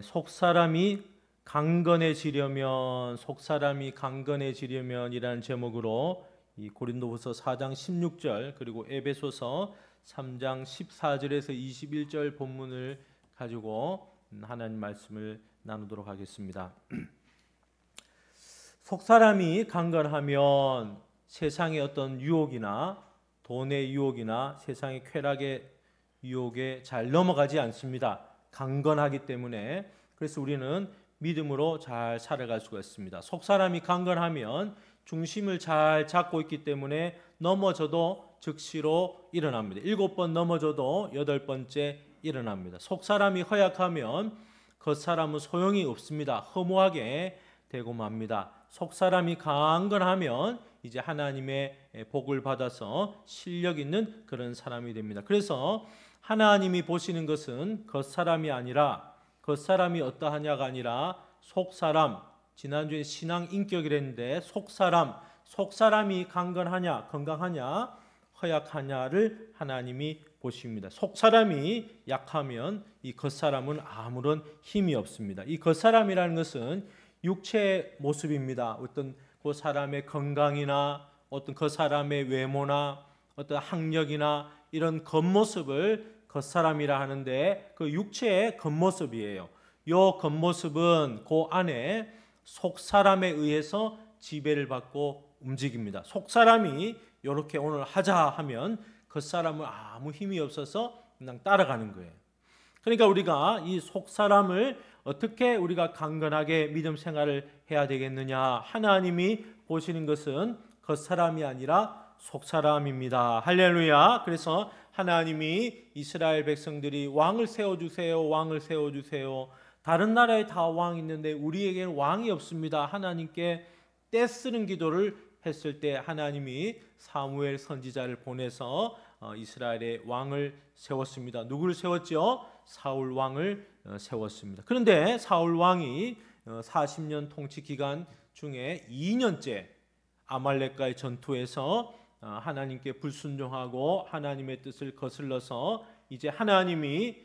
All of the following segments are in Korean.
속사람이 강건해지려면 이라는 제목으로 이 고린도후서 4장 16절 그리고 에베소서 3장 14절에서 21절 본문을 가지고 하나님 말씀을 나누도록 하겠습니다. 속사람이 강건하면 세상의 어떤 유혹이나 돈의 유혹이나 세상의 쾌락의 유혹에 잘 넘어가지 않습니다. 강건하기 때문에. 그래서 우리는 믿음으로 잘 살아갈 수가 있습니다. 속사람이 강건하면 중심을 잘 잡고 있기 때문에 넘어져도 즉시로 일어납니다. 7번 넘어져도 8번째 일어납니다. 속사람이 허약하면 겉사람은 소용이 없습니다. 허무하게 되고 맙니다. 속사람이 강건하면 이제 하나님의 복을 받아서 실력 있는 그런 사람이 됩니다. 그래서 하나님이 보시는 것은 겉사람이 아니라, 겉사람이 어떠하냐가 아니라 속사람, 지난주에 신앙 인격이랬는데 속사람이 강건하냐, 건강하냐, 허약하냐를 하나님이 보십니다. 속사람이 약하면 이 겉사람은 아무런 힘이 없습니다. 이 겉사람이라는 것은 육체의 모습입니다. 어떤 그 사람의 건강이나 어떤 그 사람의 외모나 어떤 학력이나 이런 겉모습을 겉사람이라 하는데 그 육체의 겉모습이에요. 이 겉모습은 그 안에 속사람에 의해서 지배를 받고 움직입니다. 속사람이 이렇게 오늘 하자 하면 겉사람은 아무 힘이 없어서 그냥 따라가는 거예요. 그러니까 우리가 이 속사람을 어떻게 우리가 강건하게 믿음 생활을 해야 되겠느냐? 하나님이 보시는 것은 겉사람이 아니라 속사람입니다. 할렐루야. 그래서 하나님이 이스라엘 백성들이 왕을 세워주세요, 왕을 세워주세요. 다른 나라에 다 왕이 있는데 우리에게는 왕이 없습니다. 하나님께 떼쓰는 기도를 했을 때 하나님이 사무엘 선지자를 보내서 이스라엘의 왕을 세웠습니다. 누구를 세웠죠? 사울 왕을 세웠습니다. 그런데 사울 왕이 40년 통치 기간 중에 2년째 아말렉과의 전투에서 하나님께 불순종하고 하나님의 뜻을 거슬러서 이제 하나님이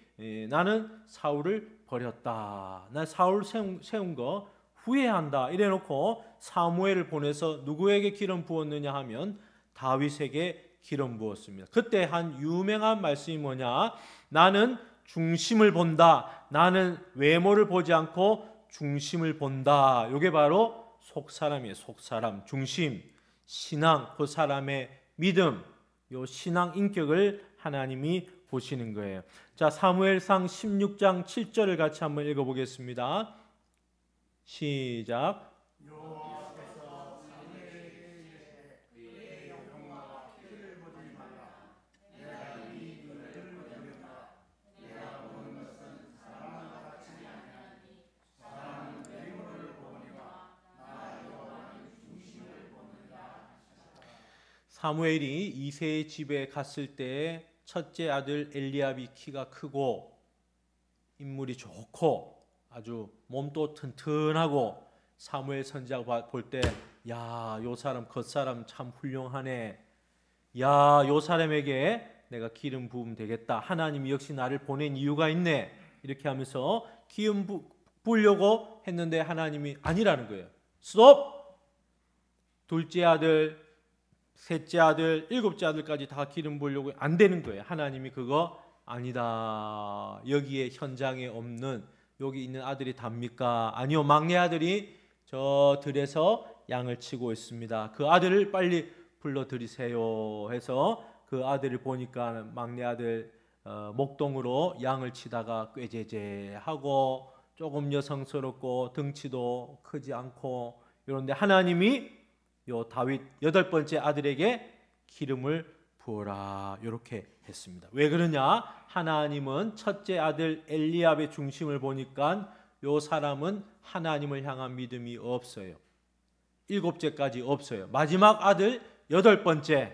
나는 사울을 버렸다, 난 사울 세운 거 후회한다 이래놓고 사무엘을 보내서 누구에게 기름 부었느냐 하면 다윗에게 기름 부었습니다. 그때 한 유명한 말씀이 뭐냐? 나는 중심을 본다. 나는 외모를 보지 않고 중심을 본다. 이게 바로 속사람이에요. 속사람, 중심, 신앙, 그 사람의 믿음, 요 신앙 인격을 하나님이 보시는 거예요. 자, 사무엘상 16장 7절을 같이 한번 읽어보겠습니다. 시작. 사무엘이 이새의 집에 갔을 때 첫째 아들 엘리압이 키가 크고 인물이 좋고 아주 몸도 튼튼하고 사무엘 선지자가 볼 때 야, 요 사람 겉사람 참 훌륭하네. 야, 요 사람에게 내가 기름 부으면 되겠다. 하나님이 역시 나를 보낸 이유가 있네. 이렇게 하면서 기름 부으려고 했는데 하나님이 아니라는 거예요. 스톱! 둘째 아들, 셋째 아들, 일곱째 아들까지 다 기름 부으려고 안 되는 거예요. 하나님이 그거 아니다. 여기에 현장에 없는 여기 있는 아들이 답니까? 아니요, 막내 아들이 저 들에서 양을 치고 있습니다. 그 아들을 빨리 불러들이세요 해서 그 아들을 보니까 막내 아들 목동으로 양을 치다가 꾀제제하고 조금 여성스럽고 덩치도 크지 않고 이런데 하나님이 요 다윗 8번째 아들에게 기름을 부어라 이렇게 했습니다. 왜 그러냐? 하나님은 첫째 아들 엘리압의 중심을 보니까 요 사람은 하나님을 향한 믿음이 없어요. 7째까지 없어요. 마지막 아들 8번째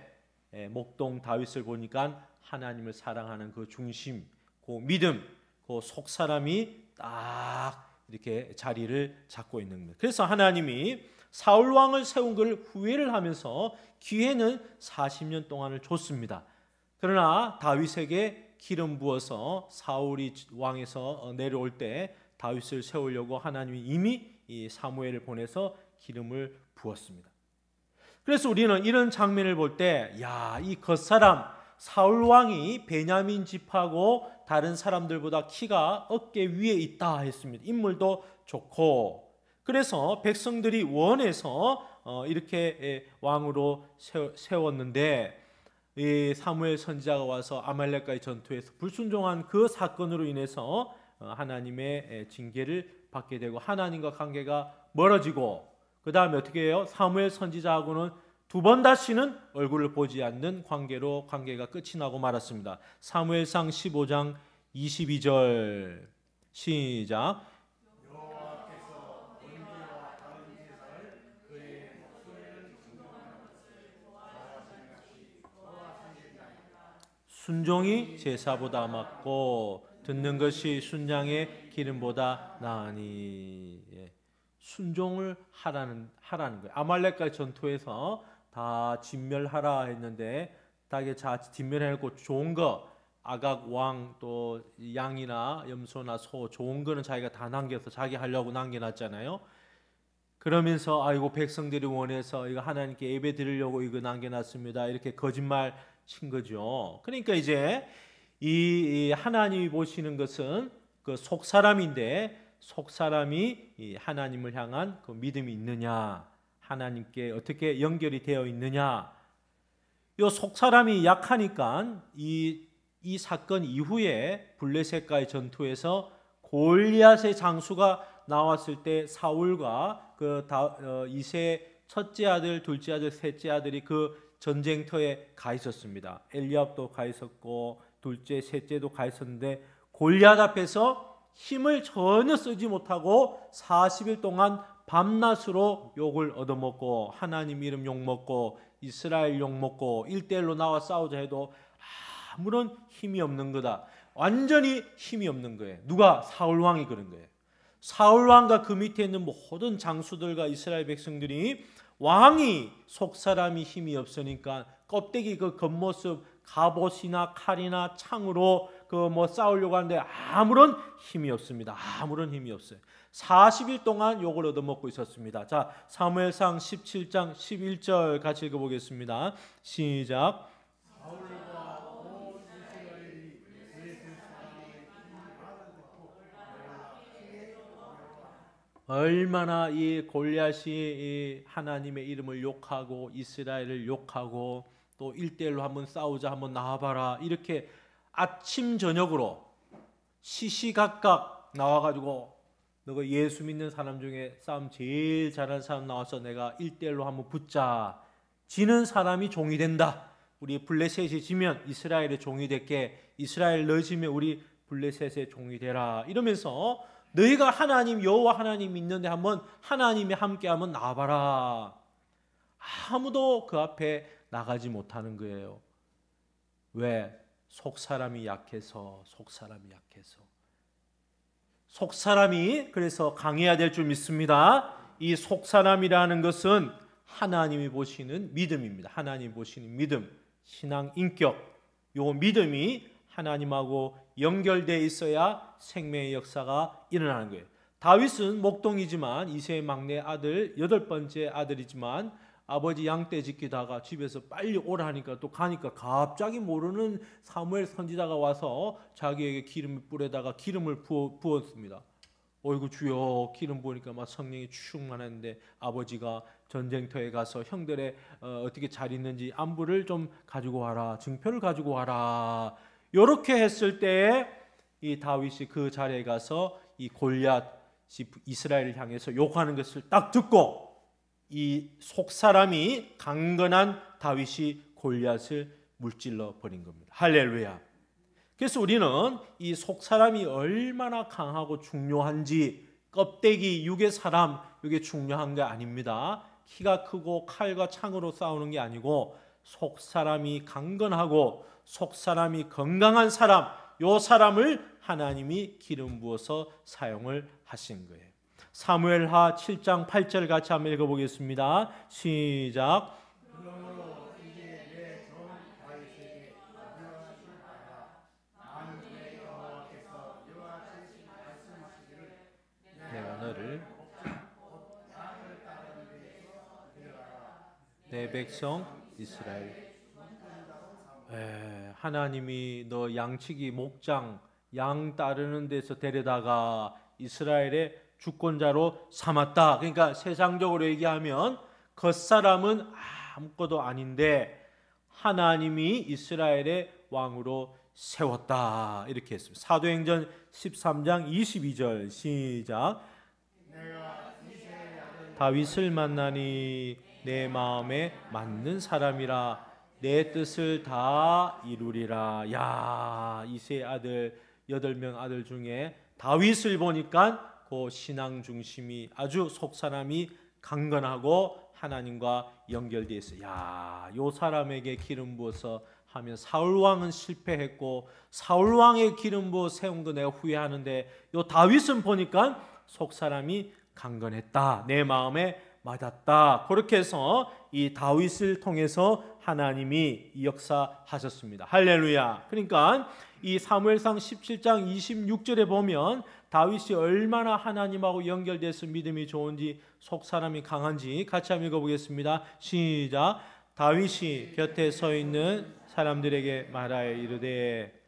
목동 다윗을 보니까 하나님을 사랑하는 그 중심, 그 믿음, 그 속사람이 딱 이렇게 자리를 잡고 있는 거예요. 그래서 하나님이 사울 왕을 세운 걸 후회를 하면서 기회는 40년 동안을 줬습니다. 그러나 다윗에게 기름 부어서 사울이 왕에서 내려올 때 다윗을 세우려고 하나님이 이미 이 사무엘을 보내서 기름을 부었습니다. 그래서 우리는 이런 장면을 볼 때, 야, 이 겉사람 사울 왕이 베냐민 집하고 다른 사람들보다 키가 어깨 위에 있다 했습니다. 인물도 좋고, 그래서 백성들이 원해서 이렇게 왕으로 세웠는데, 이 사무엘 선지자가 와서 아말렉과의 전투에서 불순종한 그 사건으로 인해서 하나님의 징계를 받게 되고 하나님과 관계가 멀어지고, 그 다음에 어떻게 해요? 사무엘 선지자하고는 두 번 다시는 얼굴을 보지 않는 관계로 관계가 끝이 나고 말았습니다. 사무엘상 15장 22절 시작. 순종이 제사보다 맞고 듣는 것이 순양의 기름보다 나으니. 순종을 하라는 거예요. 아말렉과의 전투에서 다 진멸하라 했는데 다게 진멸해놓고 좋은 거 아각 왕 또 양이나 염소나 소 좋은 거는 자기가 다 남겨서 자기 하려고 남겨놨잖아요. 그러면서 아이고 백성들이 원해서 이거 하나님께 예배 드리려고 이거 남겨놨습니다. 이렇게 거짓말 친 거죠. 그러니까 이제 이 하나님이 보시는 것은 그 속사람인데 속사람이 이 하나님을 향한 그 믿음이 있느냐, 하나님께 어떻게 연결이 되어 있느냐. 요 속사람이 약하니까 이 사건 이후에 블레셋과의 전투에서 골리앗의 장수가 나왔을 때 사울과 이세 첫째 아들, 둘째 아들, 셋째 아들이 그 전쟁터에 가 있었습니다. 엘리압도 가 있었고 둘째, 셋째도 가 있었는데 골리앗 앞에서 힘을 전혀 쓰지 못하고 40일 동안 밤낮으로 욕을 얻어먹고 하나님 이름 욕먹고 이스라엘 욕먹고 1대1로 나와 싸우자 해도 아무런 힘이 없는 거다. 완전히 힘이 없는 거예요. 누가? 사울왕이 그런 거예요. 사울왕과 그 밑에 있는 모든 장수들과 이스라엘 백성들이 왕이 속사람이 힘이 없으니까 껍데기 그 겉모습 갑옷이나 칼이나 창으로 싸우려고 하는데 아무런 힘이 없습니다. 아무런 힘이 없어요. 40일 동안 욕을 얻어먹고 있었습니다. 자, 사무엘상 17장 11절 같이 읽어보겠습니다. 시작. 얼마나 이 골리앗이 이 하나님의 이름을 욕하고 이스라엘을 욕하고 또 1대1로 한번 싸우자, 한번 나와봐라, 이렇게 아침 저녁으로 시시각각 나와가지고 너가 예수 믿는 사람 중에 싸움 제일 잘하는 사람 나와서 내가 1대1로 한번 붙자. 지는 사람이 종이 된다. 우리 블레셋이 지면 이스라엘의 종이 될게, 이스라엘 너 지면 우리 블레셋의 종이 되라. 이러면서 너희가 하나님 여호와 하나님 믿는데 한번 하나님이 함께하면 나와봐라. 아무도 그 앞에 나가지 못하는 거예요. 왜? 속사람이 약해서. 속사람이 그래서 강해야 될 줄 믿습니다. 이 속사람이라는 것은 하나님이 보시는 믿음입니다. 하나님이 보시는 믿음, 신앙 인격. 요 믿음이 하나님하고 연결되어 있어야 생명의 역사가 일어나는 거예요. 다윗은 목동이지만 이세의 막내 아들, 8번째 아들이지만 아버지 양떼 지키다가 집에서 빨리 오라 하니까 또 가니까 갑자기 모르는 사무엘 선지자가 와서 자기에게 기름을 뿌려다가 기름을 부었습니다. 어이구 주여, 기름 부으니까 막 성령이 충만했는데 아버지가 전쟁터에 가서 형들의 어떻게 잘 있는지 안부를 좀 가지고 와라, 증표를 가지고 와라. 이렇게 했을 때에 이 다윗이 그 자리에 가서 이 골리앗 이스라엘을 향해서 욕하는 것을 딱 듣고 이 속사람이 강건한 다윗이 골리앗을 물질러 버린 겁니다. 할렐루야. 그래서 우리는 이 속사람이 얼마나 강하고 중요한지, 껍데기 육의 사람 이게 중요한 게 아닙니다. 키가 크고 칼과 창으로 싸우는 게 아니고 속사람이 강건하고 속사람이 건강한 사람, 요 사람을 하나님이 기름 부어서 사용을 하신 거예요. 사무엘하 7장 8절 같이 한번 읽어보겠습니다. 시작. 내 백성 이스라엘. 하나님이 너 양치기 목장 양 따르는 데서 데려다가 이스라엘의 주권자로 삼았다. 그러니까 세상적으로 얘기하면 겉사람은 아무것도 아닌데 하나님이 이스라엘의 왕으로 세웠다. 이렇게 했습니다. 사도행전 13장 22절 시작. 다윗을 만나니 내 마음에 맞는 사람이라 내 뜻을 다 이루리라. 야, 이세 아들 8명 아들 중에 다윗을 보니까 그 신앙 중심이 아주 속사람이 강건하고 하나님과 연결되어 있어요. 야, 요 사람에게 기름 부어서 하면 사울 왕은 실패했고 사울 왕의 기름 부어 세운 거 내가 후회하는데 요 다윗은 보니까 속사람이 강건했다. 내 마음에 맞았다. 그렇게 해서 이 다윗을 통해서 하나님이 역사하셨습니다. 할렐루야. 그러니까 이 사무엘상 17장 26절에 보면 다윗이 얼마나 하나님하고 연결돼서 믿음이 좋은지 속사람이 강한지 같이 한번 읽어보겠습니다. 시작. 다윗이 곁에 서 있는 사람들에게 말하여 이르되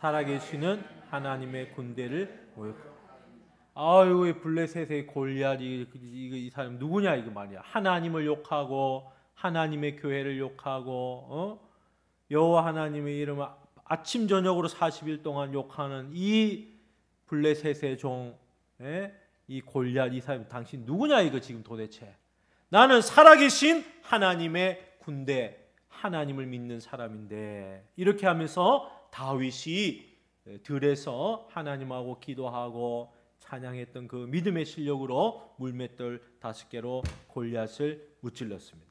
살아계시는 하나님의 군대를 모욕하고. 아유, 블레셋의 골리앗 이 사람 누구냐 이거 말이야. 하나님을 욕하고 하나님의 교회를 욕하고 여호와 하나님의 이름을 아침 저녁으로 40일 동안 욕하는 이 블레셋의 종, 이 골리앗 이 사람 당신 누구냐 이거 지금 도대체. 나는 살아계신 하나님의 군대, 하나님을 믿는 사람인데. 이렇게 하면서 다윗이 들에서 하나님하고 기도하고 찬양했던 그 믿음의 실력으로 물맷돌 5개로 골리앗을 무찔렀습니다.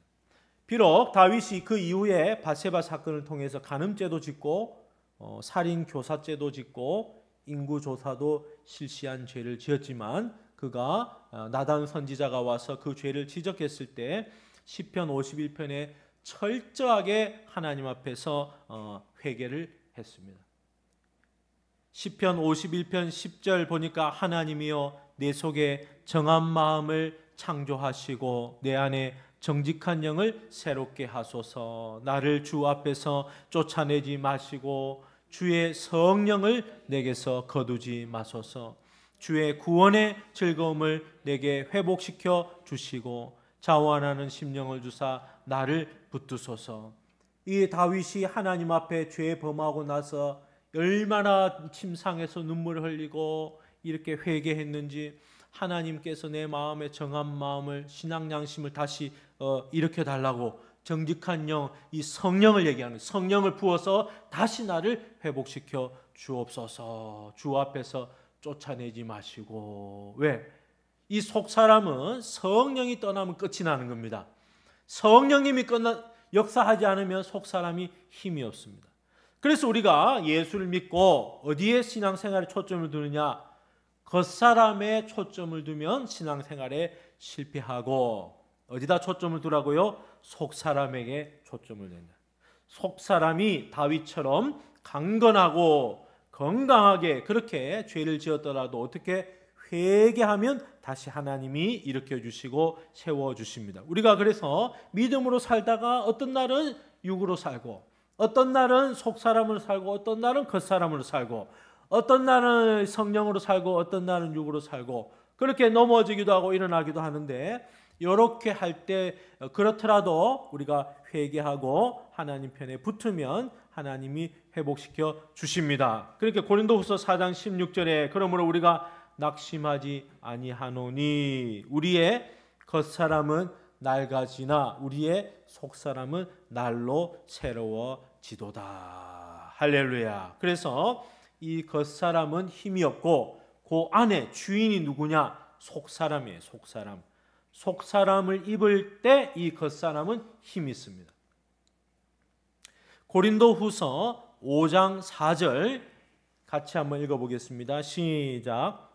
비록 다윗이 그 이후에 밧세바 사건을 통해서 간음죄도 짓고 살인 교사죄도 짓고 인구조사도 실시한 죄를 지었지만 그가 나단 선지자가 와서 그 죄를 지적했을 때 시편 51편에 철저하게 하나님 앞에서 회개를 했습니다. 시편 51편 10절 보니까 하나님이여 내 속에 정한 마음을 창조하시고 내 안에 정직한 영을 새롭게 하소서. 나를 주 앞에서 쫓아내지 마시고 주의 성령을 내게서 거두지 마소서. 주의 구원의 즐거움을 내게 회복시켜 주시고 자원하는 심령을 주사 나를 붙드소서. 이 다윗이 하나님 앞에 죄 범하고 나서 얼마나 침상에서 눈물을 흘리고 이렇게 회개했는지 하나님께서 내 마음에 정한 마음을 신앙 양심을 다시 일으켜 달라고 정직한 영, 이 성령을 얘기하는 성령을 부어서 다시 나를 회복시켜 주옵소서. 주 앞에서 쫓아내지 마시고. 왜? 이 속사람은 성령이 떠나면 끝이 나는 겁니다. 성령님이 역사하지 않으면 속사람이 힘이 없습니다. 그래서 우리가 예수를 믿고 어디에 신앙생활에 초점을 두느냐? 겉사람에 초점을 두면 신앙생활에 실패하고 어디다 초점을 두라고요? 속사람에게 초점을 둔다. 속사람이 다윗처럼 강건하고 건강하게 그렇게 죄를 지었더라도 어떻게 회개하면 다시 하나님이 일으켜 주시고 세워 주십니다. 우리가 그래서 믿음으로 살다가 어떤 날은 육으로 살고 어떤 날은 속사람으로 살고 어떤 날은 겉사람으로 살고 어떤 날은 성령으로 살고 어떤 날은 육으로 살고 그렇게 넘어지기도 하고 일어나기도 하는데 이렇게 할 때 그렇더라도 우리가 회개하고 하나님 편에 붙으면 하나님이 회복시켜 주십니다. 그렇게 고린도후서 4장 16절에 그러므로 우리가 낙심하지 아니하노니 우리의 겉사람은 낡아지나 우리의 속사람은 날로 새로워지도다. 할렐루야. 그래서 이 겉사람은 힘이 없고 그 안에 주인이 누구냐? 속사람이에요. 속사람. 속사람을 입을 때 이 겉사람은 힘이 있습니다. 고린도후서 5장 4절 같이 한번 읽어보겠습니다. 시작.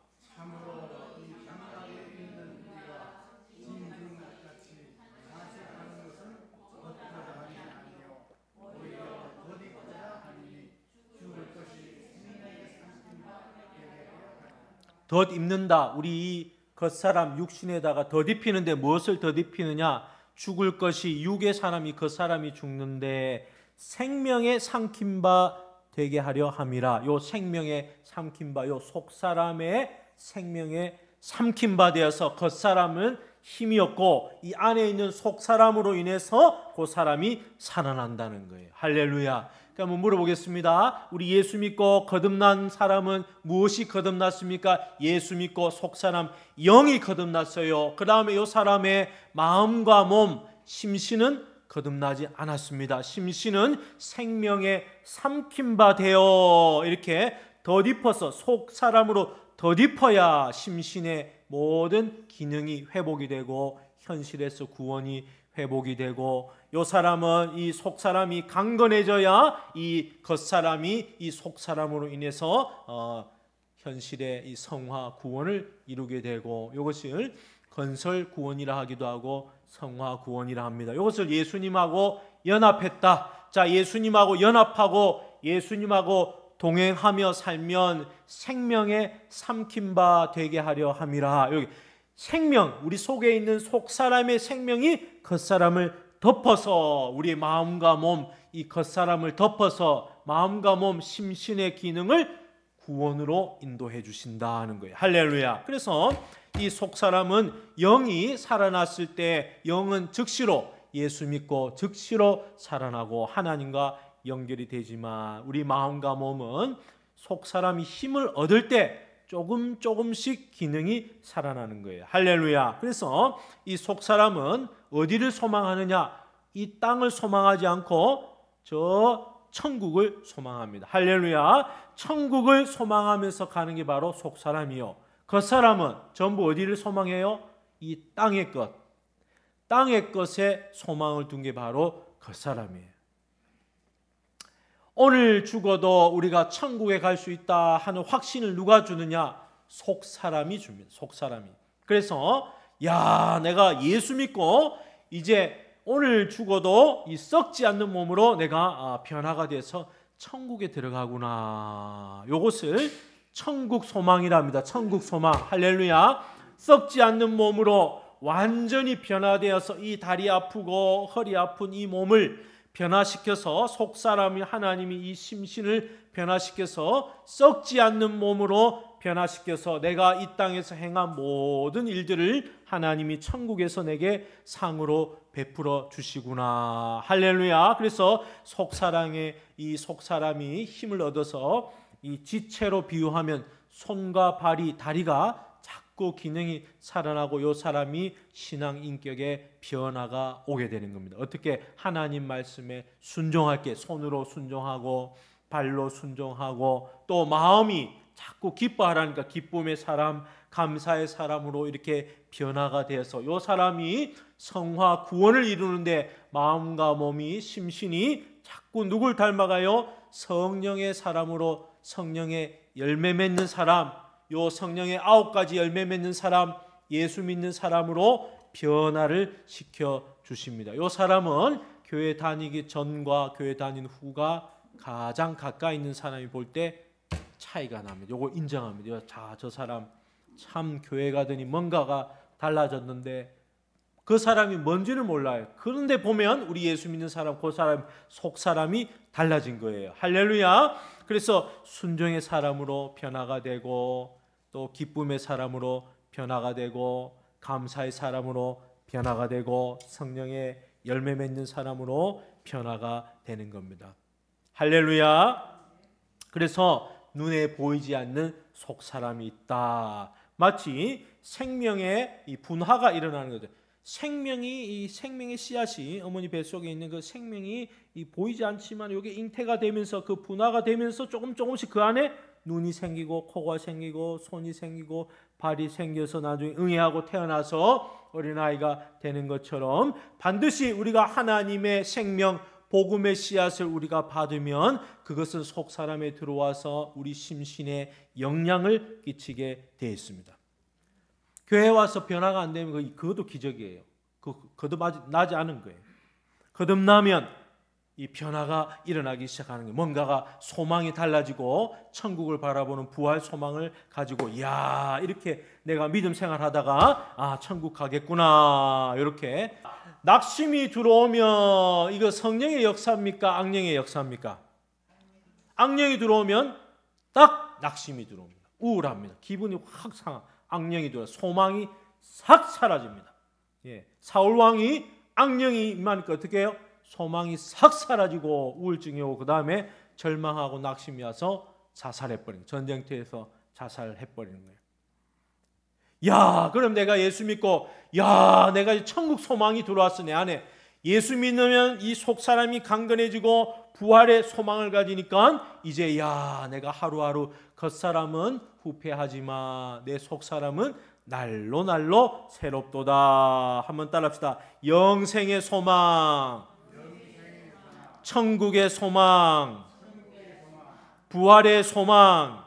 덧입는다. 우리 이 겉사람 육신에다가 덧입히는데 무엇을 덧입히느냐? 죽을 것이 육의 사람이 겉사람이 죽는데 생명에 삼킨 바 되게 하려 함이라. 요 생명에 삼킨 바, 요 속사람의 생명에 삼킨 바 되어서 겉사람은 힘이 없고 이 안에 있는 속사람으로 인해서 그 사람이 살아난다는 거예요. 할렐루야. 그러니까 한번 물어보겠습니다. 우리 예수 믿고 거듭난 사람은 무엇이 거듭났습니까? 예수 믿고 속사람 영이 거듭났어요. 그 다음에 이 사람의 마음과 몸, 심신은 거듭나지 않았습니다. 심신은 생명에 삼킨 바 되어 이렇게 덧입어서 속사람으로 덧입어야 심신의 모든 기능이 회복이 되고 현실에서 구원이 회복이 되고 이 사람은 이 속사람이 강건해져야 이 겉사람이 이 속사람으로 인해서 현실의 이 성화 구원을 이루게 되고 이것을 건설 구원이라 하기도 하고 성화 구원이라 합니다. 이것을 예수님하고 연합했다. 자, 예수님하고 연합하고 예수님하고 동행하며 살면 생명에 삼킨 바 되게 하려 함이라. 여기 생명, 우리 속에 있는 속사람의 생명이 겉사람을 덮어서 우리의 마음과 몸, 이 겉사람을 덮어서 마음과 몸, 심신의 기능을 구원으로 인도해 주신다는 거예요. 할렐루야. 그래서 이 속사람은 영이 살아났을 때 영은 즉시로 예수 믿고 즉시로 살아나고 하나님과 연결이 되지만 우리 마음과 몸은 속사람이 힘을 얻을 때 조금씩 기능이 살아나는 거예요. 할렐루야. 그래서 이 속사람은 어디를 소망하느냐? 이 땅을 소망하지 않고 저 천국을 소망합니다. 할렐루야. 천국을 소망하면서 가는 게 바로 속사람이요. 겉사람은 전부 어디를 소망해요? 이 땅의 것. 땅의 것에 소망을 둔 게 바로 겉사람이에요. 오늘 죽어도 우리가 천국에 갈 수 있다 하는 확신을 누가 주느냐? 속사람이 줍니다. 속사람이. 그래서 내가 예수 믿고 이제 오늘 죽어도 이 썩지 않는 몸으로 내가 변화가 돼서 천국에 들어가구나. 이것을 천국 소망이라 합니다. 천국 소망. 할렐루야. 썩지 않는 몸으로 완전히 변화되어서 이 다리 아프고 허리 아픈 이 몸을 변화시켜서 속사람이 하나님이 이 심신을 변화시켜서 썩지 않는 몸으로 변화시켜서 내가 이 땅에서 행한 모든 일들을 하나님이 천국에서 내게 상으로 베풀어 주시구나. 할렐루야. 그래서 속사람의 이 속사람이 힘을 얻어서 이 지체로 비유하면 손과 발이 다리가 자꾸 기능이 살아나고 이 사람이 신앙 인격의 변화가 오게 되는 겁니다. 어떻게? 하나님 말씀에 순종할게. 손으로 순종하고 발로 순종하고 또 마음이 자꾸 기뻐하라니까 기쁨의 사람, 감사의 사람으로 이렇게 변화가 되어서 이 사람이 성화 구원을 이루는데 마음과 몸이 심신이 자꾸 누굴 닮아가요? 성령의 사람으로 성령의 열매 맺는 사람, 요 성령의 9가지 열매 맺는 사람, 예수 믿는 사람으로 변화를 시켜 주십니다. 요 사람은 교회 다니기 전과 교회 다닌 후가 가장 가까이 있는 사람이 볼 때 차이가 납니다. 요거 인정합니다. 자, 저 사람 참 교회 가더니 뭔가가 달라졌는데 그 사람이 뭔지를 몰라요. 그런데 보면 우리 예수 믿는 사람, 그 사람 속 사람이 달라진 거예요. 할렐루야. 그래서 순종의 사람으로 변화가 되고 또 기쁨의 사람으로 변화가 되고 감사의 사람으로 변화가 되고 성령의 열매 맺는 사람으로 변화가 되는 겁니다. 할렐루야. 그래서 눈에 보이지 않는 속 사람이 있다. 마치 생명의 이 분화가 일어나는 거죠. 이 생명의 씨앗이 어머니 뱃속에 있는 그 생명이 이 보이지 않지만 이게 잉태가 되면서 그 분화가 되면서 조금씩 그 안에 눈이 생기고 코가 생기고 손이 생기고 발이 생겨서 나중에 응애하고 태어나서 어린아이가 되는 것처럼 반드시 우리가 하나님의 생명 복음의 씨앗을 우리가 받으면 그것은 속 사람에 들어와서 우리 심신에 영향을 끼치게 되어 있습니다. 교회 와서 변화가 안 되면 그것도 기적이에요. 거듭나지 않은 거예요. 거듭나면 이 변화가 일어나기 시작하는 거예요. 뭔가가 소망이 달라지고 천국을 바라보는 부활 소망을 가지고 이야 이렇게 내가 믿음 생활하다가 천국 가겠구나 이렇게 낙심이 들어오면 이거 성령의 역사입니까? 악령의 역사입니까? 악령이 들어오면 딱 낙심이 들어옵니다. 우울합니다. 기분이 확 상하. 악령이 들어 소망이 싹 사라집니다. 사울 왕이 악령이 임하니까 어떻게 해요? 소망이 싹 사라지고 우울증이 오고 그 다음에 절망하고 낙심이 와서 자살해버린 거예요. 전쟁터에서 자살해버리는 거예요. 야 그럼 내가 예수 믿고 야 내가 천국 소망이 들어왔어 내 안에. 예수 믿으면 이 속사람이 강건해지고 부활의 소망을 가지니까 이제 야 내가 하루하루 겉사람은 후패하지만 내 속사람은 날로 날로 새롭도다. 한번 따라합시다. 영생의 소망, 천국의 소망, 부활의 소망.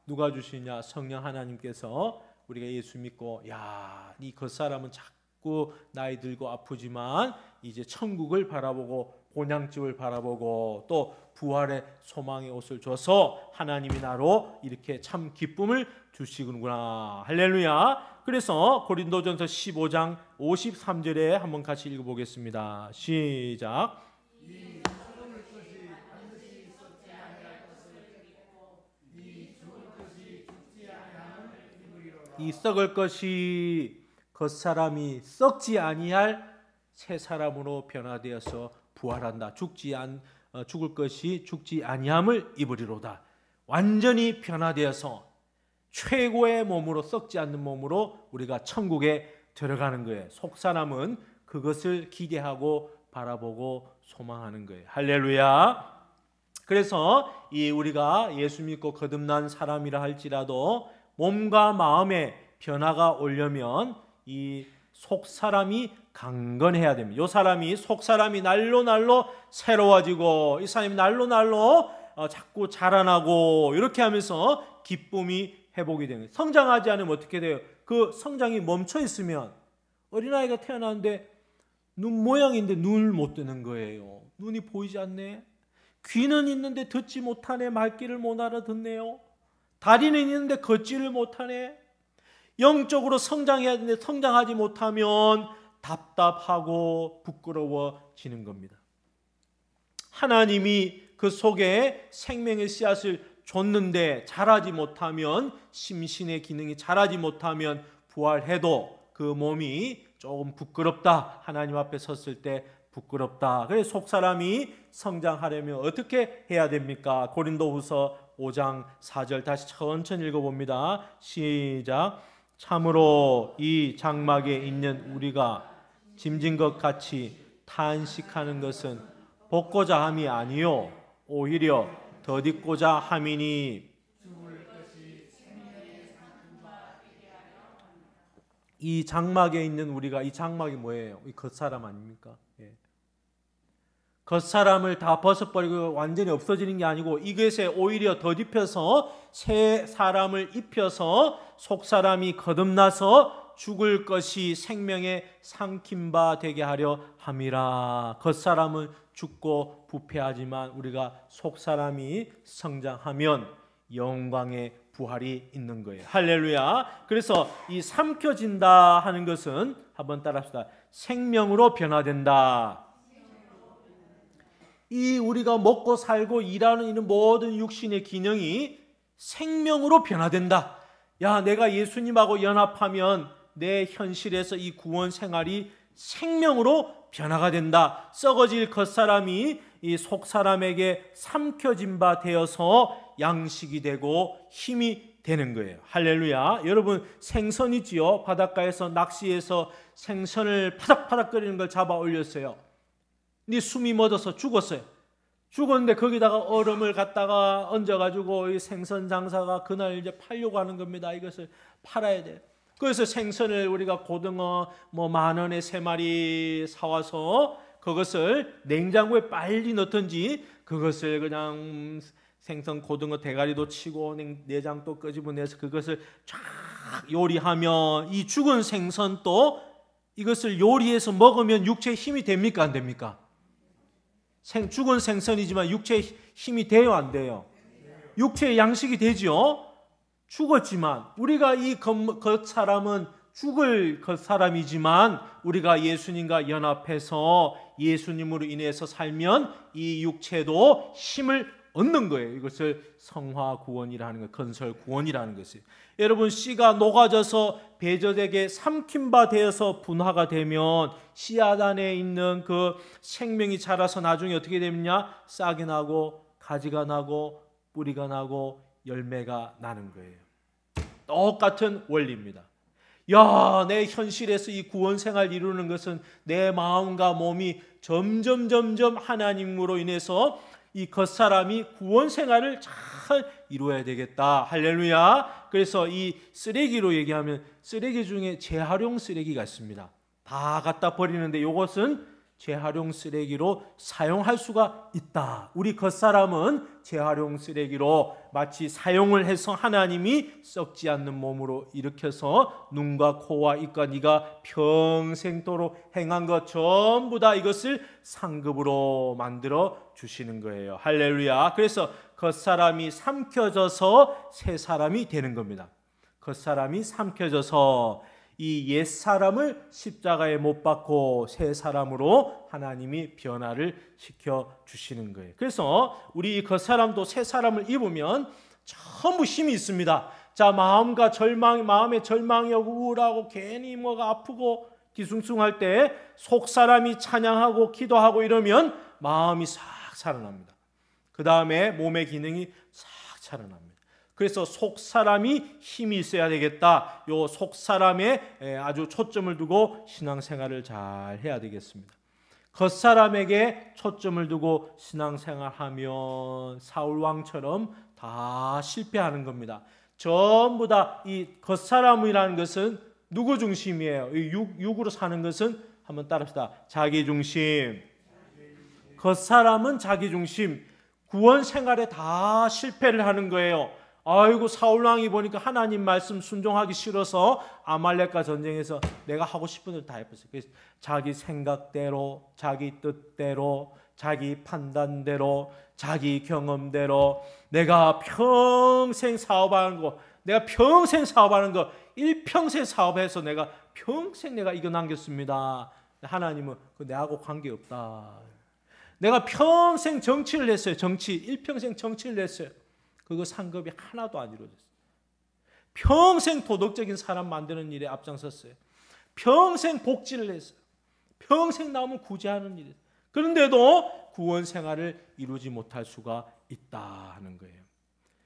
누가 주시냐? 성령 하나님께서. 우리가 예수 믿고 야, 이 겉사람은 자꾸 나이 들고 아프지만 이제 천국을 바라보고 본향집을 바라보고 또 부활의 소망의 옷을 줘서 하나님이 나로 이렇게 참 기쁨을 주시는구나. 할렐루야. 그래서 고린도전서 15장 53절에 한번 같이 읽어보겠습니다. 시작. 이 썩을 것이 겉사람이 썩지 아니할 새 사람으로 변화되어서 부활한다. 죽을 것이 죽지 아니함을 입으리로다. 완전히 변화되어서 최고의 몸으로 썩지 않는 몸으로 우리가 천국에 들어가는 거예요. 속사람은 그것을 기대하고 바라보고 소망하는 거예요. 할렐루야. 그래서 우리가 예수 믿고 거듭난 사람이라 할지라도 몸과 마음의 변화가 오려면 이 속사람이 강건해야 됩니다. 이 사람이 속사람이 날로 날로 새로워지고 이 사람이 날로 날로 자꾸 자라나고 이렇게 하면서 기쁨이 회복이 됩니다. 성장하지 않으면 어떻게 돼요? 그 성장이 멈춰 있으면 어린아이가 태어났는데 눈 모양인데 눈을 못 뜨는 거예요. 눈이 보이지 않네. 귀는 있는데 듣지 못하네. 말귀를 못 알아듣네요. 다리는 있는데 걷지를 못하네. 영적으로 성장해야 되는데 성장하지 못하면 답답하고 부끄러워지는 겁니다. 하나님이 그 속에 생명의 씨앗을 줬는데 자라지 못하면 심신의 기능이 자라지 못하면 부활해도 그 몸이 조금 부끄럽다. 하나님 앞에 섰을 때 부끄럽다. 그래서 속사람이 성장하려면 어떻게 해야 됩니까? 고린도후서 5장 4절 다시 천천히 읽어봅니다. 시작. 참으로 이 장막에 있는 우리가 짐진 것 같이 탄식하는 것은 복고자 함이 아니요 오히려 더디고자 함이니. 이 장막에 있는 우리가, 이 장막이 뭐예요? 이 겉사람 아닙니까? 겉사람을 다 벗어버리고 완전히 없어지는 게 아니고 이것에 오히려 덧입혀서 새 사람을 입혀서 속사람이 거듭나서 죽을 것이 생명의 삼킨 바 되게 하려 함이라. 겉사람은 죽고 부패하지만 우리가 속사람이 성장하면 영광의 부활이 있는 거예요. 할렐루야. 그래서 이 삼켜진다 하는 것은 한번 따라합시다. 생명으로 변화된다. 이 우리가 먹고 살고 일하는 이런 모든 육신의 기능이 생명으로 변화된다. 야, 내가 예수님하고 연합하면 내 현실에서 이 구원 생활이 생명으로 변화가 된다. 썩어질 겉사람이 이 속사람에게 삼켜진 바 되어서 양식이 되고 힘이 되는 거예요. 할렐루야. 여러분 생선 있지요? 바닷가에서 낚시해서 생선을 파닥파닥거리는 걸 잡아 올렸어요. 네 숨이 멎어서 죽었어요. 죽었는데 거기다가 얼음을 갖다가 얹어가지고 이 생선 장사가 그날 이제 팔려고 하는 겁니다. 이것을 팔아야 돼. 그래서 생선을 우리가 고등어 10,000원에 3마리 사와서 그것을 냉장고에 빨리 넣든지 그것을 그냥 생선 고등어 대가리도 치고 내장도 끄집어내서 그것을 쫙 요리하면 이 죽은 생선도 이것을 요리해서 먹으면 육체에 힘이 됩니까? 안 됩니까? 죽은 생선이지만 육체의 힘이 돼요, 안 돼요? 육체의 양식이 되죠. 죽었지만 우리가 이 겉사람은 죽을 겉사람이지만 우리가 예수님과 연합해서 예수님으로 인해서 살면 이 육체도 힘을 얻는 거예요. 이것을 성화 구원이라는 거, 건설 구원이라는 것이에요. 여러분, 씨가 녹아져서 배젖에게 삼킨 바 되어서 분화가 되면 씨앗 안에 있는 그 생명이 자라서 나중에 어떻게 되느냐? 싹이 나고 가지가 나고 뿌리가 나고 열매가 나는 거예요. 똑같은 원리입니다. 야, 내 현실에서 이 구원 생활 이루는 것은 내 마음과 몸이 점점 하나님으로 인해서 이 겉사람이 구원 생활을 잘 이루어야 되겠다. 할렐루야. 그래서 이 쓰레기로 얘기하면 쓰레기 중에 재활용 쓰레기가 있습니다. 다 갖다 버리는데 이것은 재활용 쓰레기로 사용할 수가 있다. 우리 겉사람은 재활용 쓰레기로 마치 사용을 해서 하나님이 썩지 않는 몸으로 일으켜서 눈과 코와 입과 네가 평생도록 행한 것 전부 다 이것을 상급으로 만들어 주시는 거예요. 할렐루야. 그래서 겉사람이 삼켜져서 새 사람이 되는 겁니다. 겉사람이 삼켜져서 이 옛사람을 십자가에 못 박고 새 사람으로 하나님이 변화를 시켜주시는 거예요. 그래서 우리 겉사람도 새 사람을 입으면 전부 힘이 있습니다. 자, 마음의 절망이 오고 우울하고 괜히 뭐가 아프고 기숭숭할 때 속사람이 찬양하고 기도하고 이러면 마음이 싹 살아납니다. 그 다음에 몸의 기능이 싹 살아납니다. 그래서 속사람이 힘이 있어야 되겠다. 요 속사람에 아주 초점을 두고 신앙생활을 잘 해야 되겠습니다. 겉사람에게 초점을 두고 신앙생활하면 사울왕처럼 다 실패하는 겁니다. 전부 다 이 겉사람이라는 것은 누구 중심이에요? 육으로 사는 것은 한번 따라합시다. 자기 중심. 겉사람은 자기 중심. 구원 생활에 다 실패를 하는 거예요. 아이고, 사울왕이 보니까 하나님 말씀 순종하기 싫어서 아말렉과 전쟁에서 내가 하고 싶은 대로 다 해봤어요. 그래서 자기 생각대로, 자기 뜻대로, 자기 판단대로, 자기 경험대로 내가 평생 사업하는 거, 일평생 사업해서 내가 평생 내가 이거 남겼습니다. 하나님은 내하고 관계없다. 내가 평생 정치를 했어요. 일평생 정치를 했어요. 그거 상급이 하나도 안 이루어졌어요. 평생 도덕적인 사람 만드는 일에 앞장섰어요. 평생 복지를 했어요. 평생 남을 구제하는 일을. 그런데도 구원 생활을 이루지 못할 수가 있다 하는 거예요.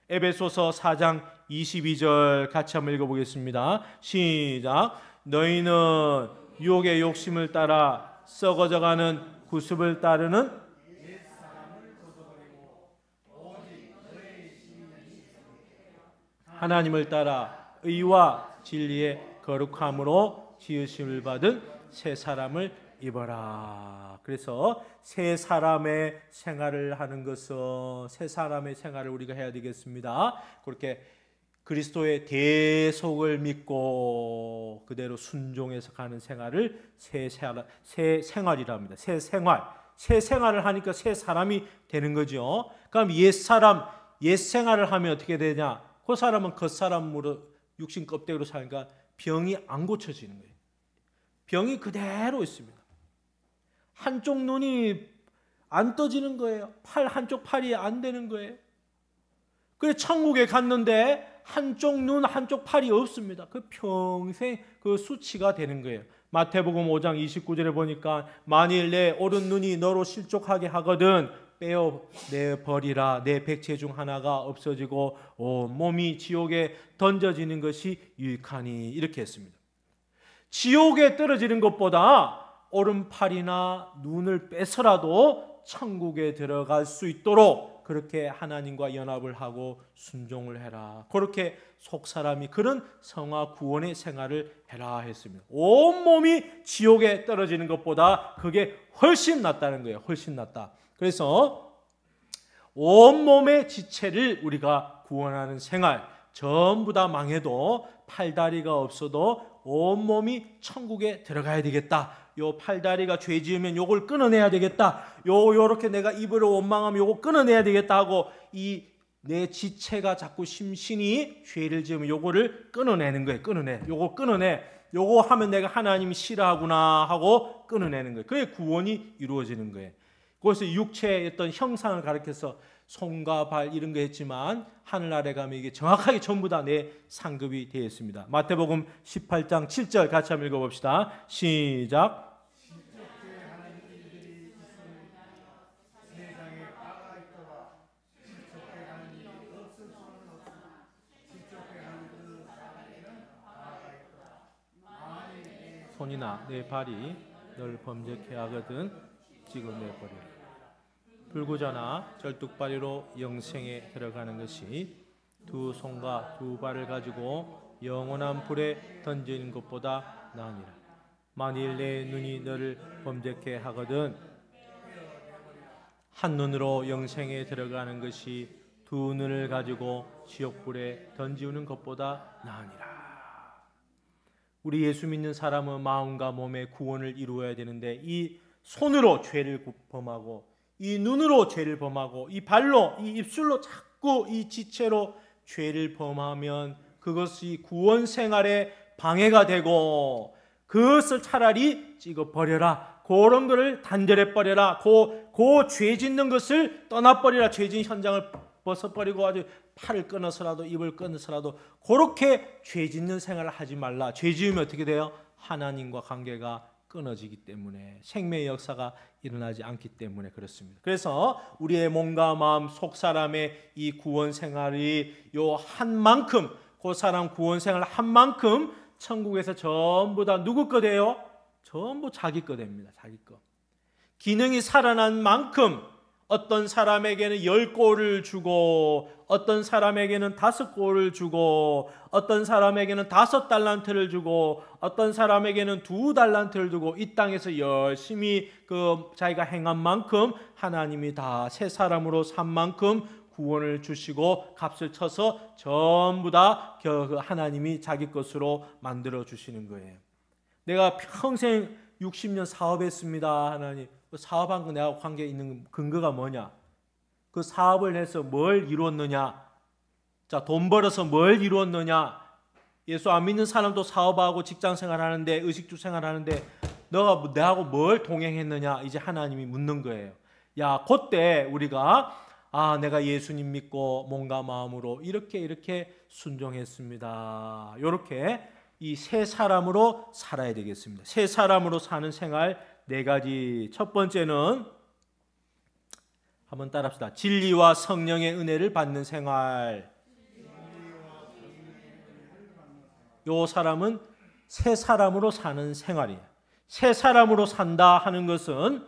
에베소서 4장 22절 같이 한번 읽어보겠습니다. 시작. 너희는 유혹의 욕심을 따라 썩어져가는 구습을 따르는 하나님을 따라 의와 진리의 거룩함으로 지으심을 받은 새 사람을 입어라. 그래서 새 사람의 생활을 하는 것은 새 사람의 생활을 우리가 해야 되겠습니다. 그렇게 그리스도의 대속을 믿고 그대로 순종해서 가는 생활을 새 생활이라 합니다. 새 생활을 하니까 새 사람이 되는 거죠. 그럼 옛 생활을 하면 어떻게 되냐? 그 사람은 겉사람으로 육신 껍데기로 사니까 병이 안 고쳐지는 거예요. 병이 그대로 있습니다. 한쪽 눈이 안 떠지는 거예요. 한쪽 팔이 안 되는 거예요. 그래서 천국에 갔는데 한쪽 눈, 한쪽 팔이 없습니다. 그 평생 그 수치가 되는 거예요. 마태복음 5장 29절에 보니까 만일 내 오른 눈이 너로 실족하게 하거든 빼어내버리라. 내 백체 중 하나가 없어지고 몸이 지옥에 던져지는 것이 유익하니. 이렇게 했습니다. 지옥에 떨어지는 것보다 오른팔이나 눈을 빼서라도 천국에 들어갈 수 있도록 그렇게 하나님과 연합을 하고 순종을 해라. 그렇게 속사람이 그런 성화 구원의 생활을 해라 했습니다. 온몸이 지옥에 떨어지는 것보다 그게 훨씬 낫다는 거예요. 훨씬 낫다. 그래서 온몸의 지체를 우리가 구원하는 생활, 전부 다 망해도 팔다리가 없어도 온몸이 천국에 들어가야 되겠다. 요 팔다리가 죄 지으면 요걸 끊어내야 되겠다. 요렇게 내가 입으로 원망하면 요거 끊어내야 되겠다 하고 이 내 지체가 자꾸 심신이 죄를 지으면 요거를 끊어내는 거예요. 요거 끊어내. 요거 하면 내가 하나님이 싫어하구나 하고 끊어내는 거예요. 그게 구원이 이루어지는 거예요. 그래서 육체의 어떤 형상을 가리켜서 손과 발 이런 거 했지만 하늘나라에 가면 이게 정확하게 전부 다 내 상급이 되어 있습니다. 마태복음 18장 7절 같이 한번 읽어봅시다. 시작. 손이나 내 발이 널 범죄케 하거든 찍어내버리라. 불구자나 절뚝발이로 영생에 들어가는 것이 두 손과 두 발을 가지고 영원한 불에 던지는 것보다 나으니라. 만일 내 눈이 너를 범죄케 하거든 한 눈으로 영생에 들어가는 것이 두 눈을 가지고 지옥불에 던지는 것보다 나으니라. 우리 예수 믿는 사람은 마음과 몸의 구원을 이루어야 되는데 이 손으로 죄를 범하고 이 눈으로 죄를 범하고 이 발로 이 입술로 자꾸 이 지체로 죄를 범하면 그것이 구원 생활에 방해가 되고 그것을 차라리 찍어버려라. 그런 거를 단절해 버려라. 그 죄 짓는 것을 떠나버리라. 죄 짓는 현장을 벗어버리고 아주 팔을 끊어서라도 입을 끊어서라도 그렇게 죄 짓는 생활을 하지 말라. 죄 지으면 어떻게 돼요? 하나님과 관계가 끊어지기 때문에 생명의 역사가 일어나지 않기 때문에 그렇습니다. 그래서 우리의 몸과 마음 속 사람의 이 구원 생활이 요 한 만큼 그 사람 구원 생활 한 만큼 천국에서 전부 다 누구 거 돼요? 전부 자기 거 됩니다. 자기 거. 기능이 살아난 만큼 어떤 사람에게는 10골을 주고 어떤 사람에게는 5골을 주고 어떤 사람에게는 5달란트를 주고 어떤 사람에게는 2달란트를 주고 이 땅에서 열심히 자기가 행한 만큼 하나님이 다 새 사람으로 산 만큼 구원을 주시고 값을 쳐서 전부 다 하나님이 자기 것으로 만들어 주시는 거예요. 내가 평생 60년 사업했습니다. 하나님 사업한 거 내가 관계 있는 근거가 뭐냐? 그 사업을 해서 뭘 이루었느냐? 자, 돈 벌어서 뭘 이루었느냐? 예수 안 믿는 사람도 사업하고 직장 생활하는데 의식주 생활하는데 너가 내하고 뭘 동행했느냐? 이제 하나님이 묻는 거예요. 야, 그때 우리가 내가 예수님 믿고 몸과 마음으로 이렇게 순종했습니다. 이렇게 이 새 사람으로 살아야 되겠습니다. 새 사람으로 사는 생활 4가지. 첫 번째는 한번 따라합시다. 진리와 성령의 은혜를 받는 생활. 요 사람은 새 사람으로 사는 생활이에요. 새 사람으로 산다 하는 것은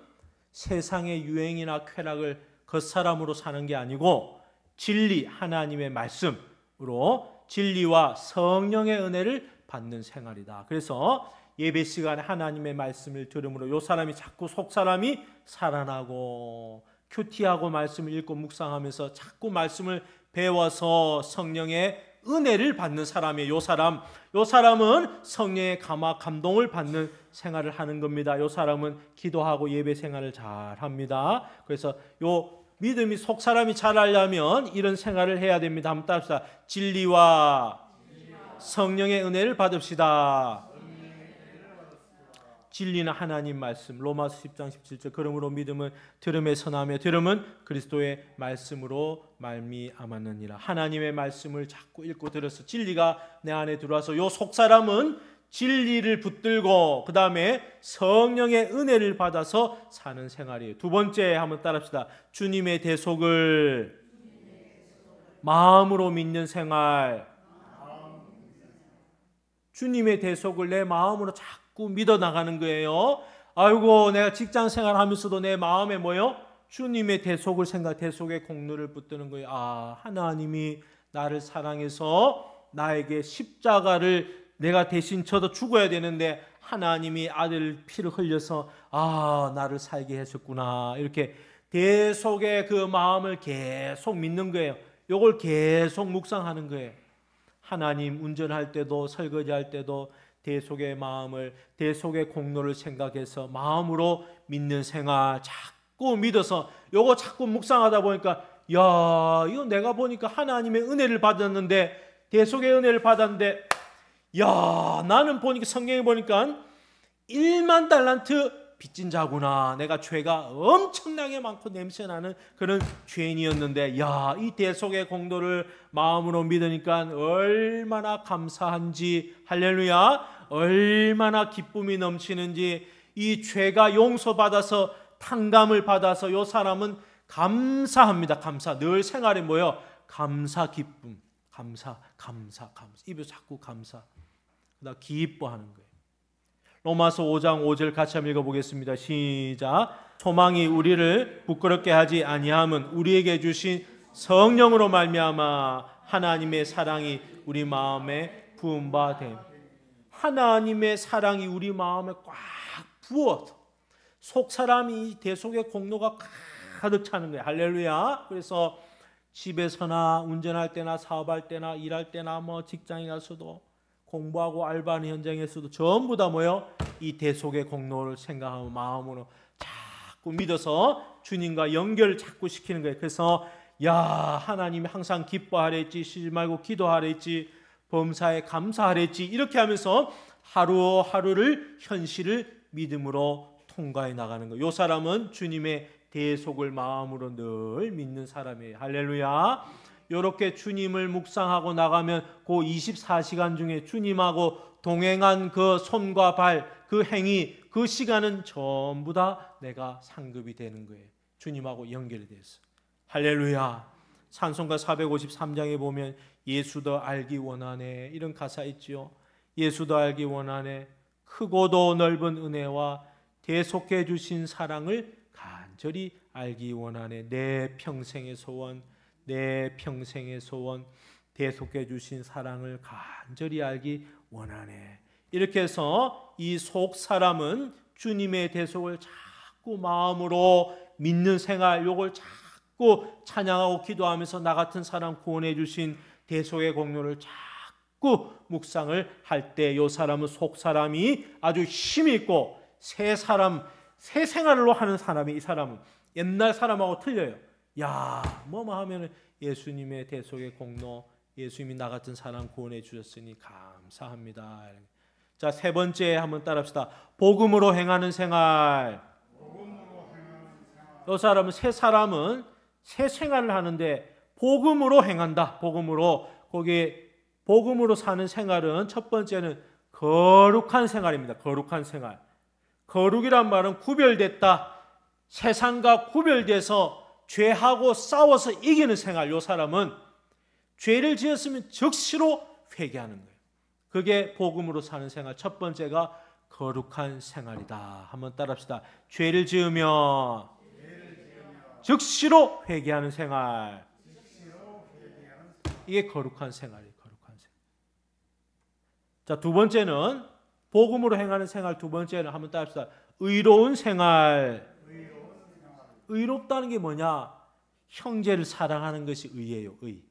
세상의 유행이나 쾌락을 겉사람으로 사는 게 아니고 진리, 하나님의 말씀으로 진리와 성령의 은혜를 받는 생활이다. 그래서 예배 시간에 하나님의 말씀을 들음으로 요 사람이 자꾸 속 사람이 살아나고 큐티하고 말씀을 읽고 묵상하면서 자꾸 말씀을 배워서 성령의 은혜를 받는 사람이에요. 요 사람은 성령의 감동을 받는 생활을 하는 겁니다. 요 사람은 기도하고 예배 생활을 잘 합니다. 그래서 요 믿음이 속 사람이 잘하려면 이런 생활을 해야 됩니다. 한번 따라합시다. 진리와 성령의 은혜를 받읍시다. 진리는 하나님 말씀. 로마서 10장 17절. 그러므로 믿음은 들음에서 나며 들음은 그리스도의 말씀으로 말미암았느니라. 하나님의 말씀을 자꾸 읽고 들어서 진리가 내 안에 들어와서 요 속사람은 진리를 붙들고 그 다음에 성령의 은혜를 받아서 사는 생활이에요. 두 번째 한번 따라합시다. 주님의 대속을 마음으로 믿는 생활. 주님의 대속을 내 마음으로 자꾸 믿어 나가는 거예요. 아이고 내가 직장 생활하면서도 내 마음에 뭐요? 주님의 대속을 대속의 공로를 붙드는 거예요. 하나님이 나를 사랑해서 나에게 십자가를 내가 대신 저도 죽어야 되는데 하나님이 아들 피를 흘려서 나를 살게 하셨구나. 이렇게 대속의 그 마음을 계속 믿는 거예요. 이걸 계속 묵상하는 거예요. 하나님 운전할 때도 설거지할 때도 대속의 마음을, 대속의 공로를 생각해서 마음으로 믿는 생활 자꾸 믿어서 요거 자꾸 묵상하다 보니까 야, 이거 내가 보니까 하나님의 은혜를 받았는데, 대속의 은혜를 받았는데, 야, 나는 보니까 성경에 보니까 1만 달란트 빚진 자구나. 내가 죄가 엄청나게 많고 냄새나는 그런 죄인이었는데, 야, 이 대속의 공로를 마음으로 믿으니까 얼마나 감사한지, 할렐루야, 얼마나 기쁨이 넘치는지, 이 죄가 용서받아서 탕감을 받아서 이 사람은 감사합니다. 감사. 늘 생활에 뭐요? 감사, 기쁨. 감사. 입에서 자꾸 감사. 그다음 기뻐하는 거예요. 로마서 5장 5절 같이 한번 읽어보겠습니다. 시작. 소망이 우리를 부끄럽게 하지 아니함은 우리에게 주신 성령으로 말미암아 하나님의 사랑이 우리 마음에 부은 바 됨. 하나님의 사랑이 우리 마음에 꽉 부어서 속 사람이 대속의 공로가 가득 차는 거예요. 할렐루야. 그래서 집에서나 운전할 때나 사업할 때나 일할 때나 뭐 직장에 가서도 공부하고 알바하는 현장에서도 전부 다 뭐요? 이 대속의 공로를 생각하고 마음으로 자꾸 믿어서 주님과 연결을 자꾸 시키는 거예요. 그래서 야, 하나님이 항상 기뻐하랬지, 쉬지 말고 기도하랬지, 범사에 감사하랬지, 이렇게 하면서 하루하루를 현실을 믿음으로 통과해 나가는 거예요. 이 사람은 주님의 대속을 마음으로 늘 믿는 사람이에요. 할렐루야. 이렇게 주님을 묵상하고 나가면 그 24시간 중에 주님하고 동행한 그 손과 발, 그 행위, 그 시간은 전부 다 내가 상급이 되는 거예요. 주님하고 연결이 돼서. 할렐루야. 찬송가 453장에 보면 예수도 알기 원하네, 이런 가사 있지요. 예수도 알기 원하네, 크고도 넓은 은혜와 대속해 주신 사랑을 간절히 알기 원하네. 내 평생의 소원, 내 평생의 소원, 대속해 주신 사랑을 간절히 알기 원하네. 이렇게 해서 이 속 사람은 주님의 대속을 자꾸 마음으로 믿는 생활, 요걸 자꾸 찬양하고 기도하면서 나 같은 사람 구원해 주신 대속의 공로를 자꾸 묵상을 할 때 이 사람은 속 사람이 아주 힘이 있고 새 사람, 새 생활로 하는 사람이, 이 사람은 옛날 사람하고 틀려요. 야, 뭐뭐 하면 예수님의 대속의 공로, 예수님이 나 같은 사람 구원해 주셨으니 감사합니다. 자, 세 번째 한번 따라합시다. 복음으로 행하는 생활. 이 사람은, 새 사람은 새 생활을 하는데 복음으로 행한다. 복음으로. 거기 복음으로 사는 생활은 첫 번째는 거룩한 생활입니다. 거룩한 생활. 거룩이란 말은 구별됐다. 세상과 구별돼서 죄하고 싸워서 이기는 생활. 이 사람은 죄를 지었으면 즉시로 회개하는 거예요. 그게 복음으로 사는 생활. 첫 번째가 거룩한 생활이다. 한번 따라합시다. 죄를 지으면 즉시로 회개하는 생활. 이게 거룩한 생활이에요. 거룩한 생활. 자, 두 번째는 복음으로 행하는 생활. 두 번째는 한번 따라합시다. 의로운 생활. 의롭다는 게 뭐냐? 형제를 사랑하는 것이 의예요. 의.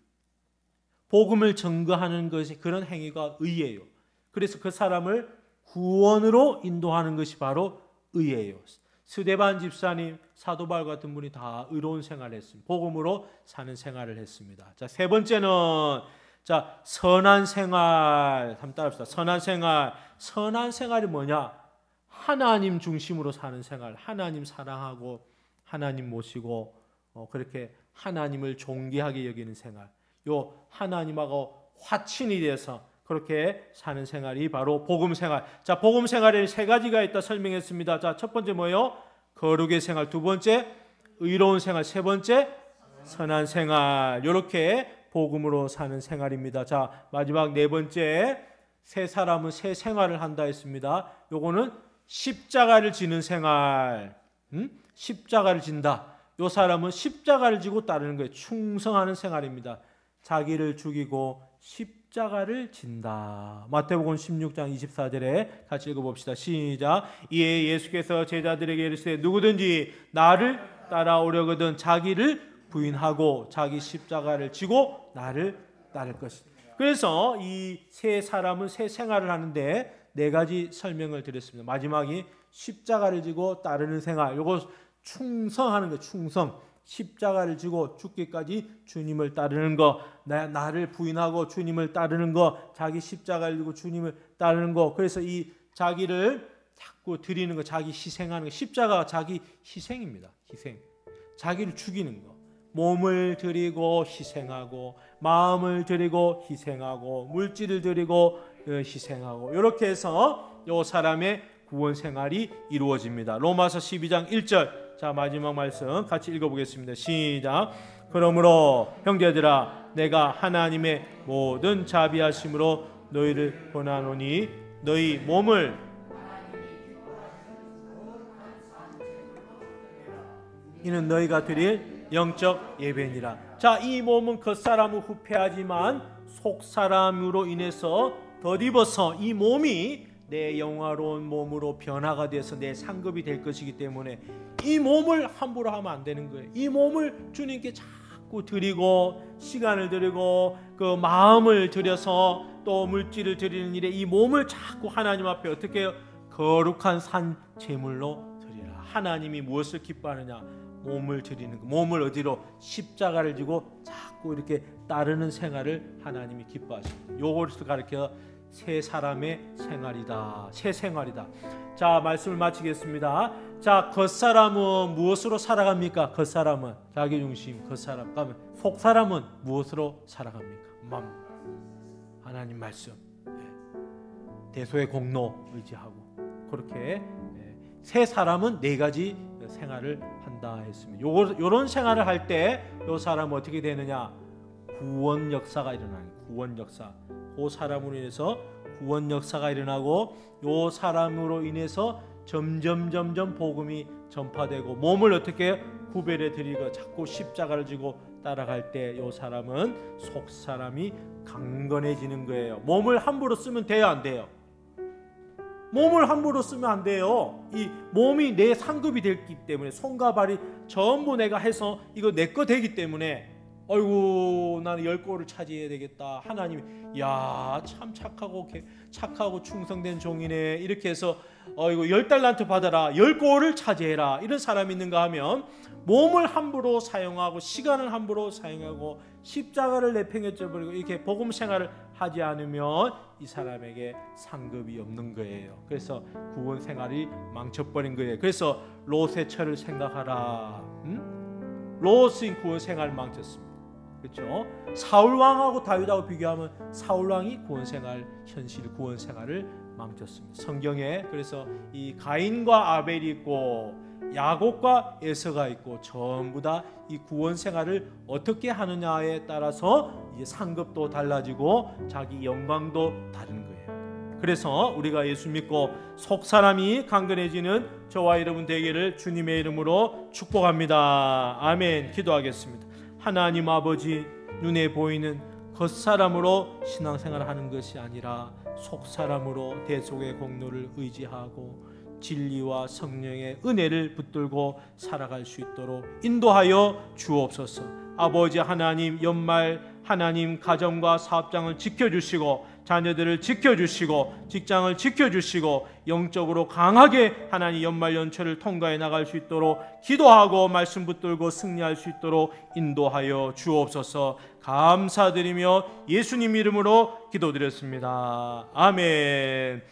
복음을 증거하는 것이, 그런 행위가 의예요. 그래서 그 사람을 구원으로 인도하는 것이 바로 의예요. 스데반 집사님, 사도 바울 같은 분이 다 의로운 생활을 했습니다. 복음으로 사는 생활을 했습니다. 자, 세 번째는 자, 선한 생활. 한번 따라합시다. 선한 생활. 선한 생활이 뭐냐? 하나님 중심으로 사는 생활. 하나님 사랑하고 하나님 모시고 그렇게 하나님을 존귀하게 여기는 생활. 요 하나님하고 화친이 돼서 그렇게 사는 생활이 바로 복음 생활. 자, 복음 생활에 세 가지가 있다 설명했습니다. 자, 첫 번째 뭐예요? 거룩의 생활. 두 번째 의로운 생활. 세 번째 선한 생활. 이렇게 복음으로 사는 생활입니다. 자, 마지막 네 번째, 새 사람은 새 생활을 한다 했습니다. 요거는 십자가를 지는 생활. 십자가를 진다. 요 사람은 십자가를 지고 따르는 거예요. 충성하는 생활입니다. 자기를 죽이고 십자가를 진다. 마태복음 16장 24절에 같이 읽어봅시다. 시작. 이에 예수께서 제자들에게 이르시되 누구든지 나를 따라오려거든 자기를 부인하고 자기 십자가를 지고 나를 따를 것이다. 그래서 이 세 사람은 새 생활을 하는데 네 가지 설명을 드렸습니다. 마지막이 십자가를 지고 따르는 생활. 요거 충성하는 거, 충성. 십자가를 지고 죽기까지 주님을 따르는 거, 나를 부인하고 주님을 따르는 거, 자기 십자가를 지고 주님을 따르는 거. 그래서 이 자기를 자꾸 드리는 거, 자기 희생하는 거. 십자가가 자기 희생입니다. 희생. 자기를 죽이는 거. 몸을 드리고 희생하고, 마음을 드리고 희생하고, 물질을 드리고 희생하고, 이렇게 해서 이 사람의 구원 생활이 이루어집니다. 로마서 12장 1절. 자, 마지막 말씀 같이 읽어보겠습니다. 시작. 그러므로 형제들아, 내가 하나님의 모든 자비하심으로 너희를 권하노니 너희 몸을 이는 너희가 드릴 영적 예배니라. 자, 이 몸은 겉사람은 후패하지만 속사람으로 인해서 덧입어서 이 몸이 내 영화로운 몸으로 변화가 돼서 내 상급이 될 것이기 때문에 이 몸을 함부로 하면 안 되는 거예요. 이 몸을 주님께 자꾸 드리고, 시간을 드리고, 그 마음을 들여서 또 물질을 드리는 일에 이 몸을 자꾸 하나님 앞에 어떻게 해요? 거룩한 산 제물로 드리라. 하나님이 무엇을 기뻐하느냐? 몸을 드리는 거. 몸을 어디로? 십자가를 지고 자꾸 이렇게 따르는 생활을 하나님이 기뻐하십니다. 요것을 가르쳐 새 사람의 생활이다. 새 생활이다. 자, 말씀을 마치겠습니다. 자, 겉사람은 무엇으로 살아갑니까? 겉사람은 자기중심, 겉사람. 그러면 속사람은 무엇으로 살아갑니까? 마음, 하나님 말씀, 대소의 공로 의지하고. 그렇게 새 사람은 네 가지 생활을 한다 했습니다. 요런 생활을 할 때 요 사람은 어떻게 되느냐? 구원 역사가 일어나는, 구원 역사. 그 사람으로 인해서 구원 역사가 일어나고, 요 사람으로 인해서 점점 복음이 전파되고, 몸을 어떻게 구별해 드리고 자꾸 십자가를 지고 따라갈 때 요 사람은 속 사람이 강건해지는 거예요. 몸을 함부로 쓰면 돼요, 안 돼요? 몸을 함부로 쓰면 안 돼요. 이 몸이 내 상급이 됐기 때문에, 손과 발이 전부 내가 해서 이거 내 거 되기 때문에, 어이구 나는 10골을 차지해야 되겠다. 하나님이 야 참 착하고 충성된 종이네. 이렇게 해서 어이구 10달란트 받아라, 10골을 차지해라. 이런 사람이 있는가 하면, 몸을 함부로 사용하고 시간을 함부로 사용하고 십자가를 내팽개쳐 버리고 이렇게 복음 생활을 하지 않으면 이 사람에게 상급이 없는 거예요. 그래서 구원 생활이 망쳐버린 거예요. 그래서 롯의 처를 생각하라. 롯의 구원 생활을 망쳤습니다. 그렇죠? 사울 왕하고 다윗하고 비교하면 사울 왕이 구원 생활, 현실 구원 생활을 망쳤습니다. 성경에 그래서 이 가인과 아벨이 있고 야곱과 에서가 있고, 전부 다 이 구원 생활을 어떻게 하느냐에 따라서 이제 상급도 달라지고 자기 영광도 다른 거예요. 그래서 우리가 예수 믿고 속 사람이 강건해지는 저와 여러분 되기를 주님의 이름으로 축복합니다. 아멘. 기도하겠습니다. 하나님 아버지, 눈에 보이는 겉사람으로 신앙생활을 하는 것이 아니라 속사람으로 대속의 공로를 의지하고 진리와 성령의 은혜를 붙들고 살아갈 수 있도록 인도하여 주옵소서. 아버지 하나님, 연말 하나님 가정과 사업장을 지켜주시고, 자녀들을 지켜주시고, 직장을 지켜주시고, 영적으로 강하게 하나님 연말 연초를 통과해 나갈 수 있도록 기도하고 말씀 붙들고 승리할 수 있도록 인도하여 주옵소서. 감사드리며 예수님 이름으로 기도드렸습니다. 아멘.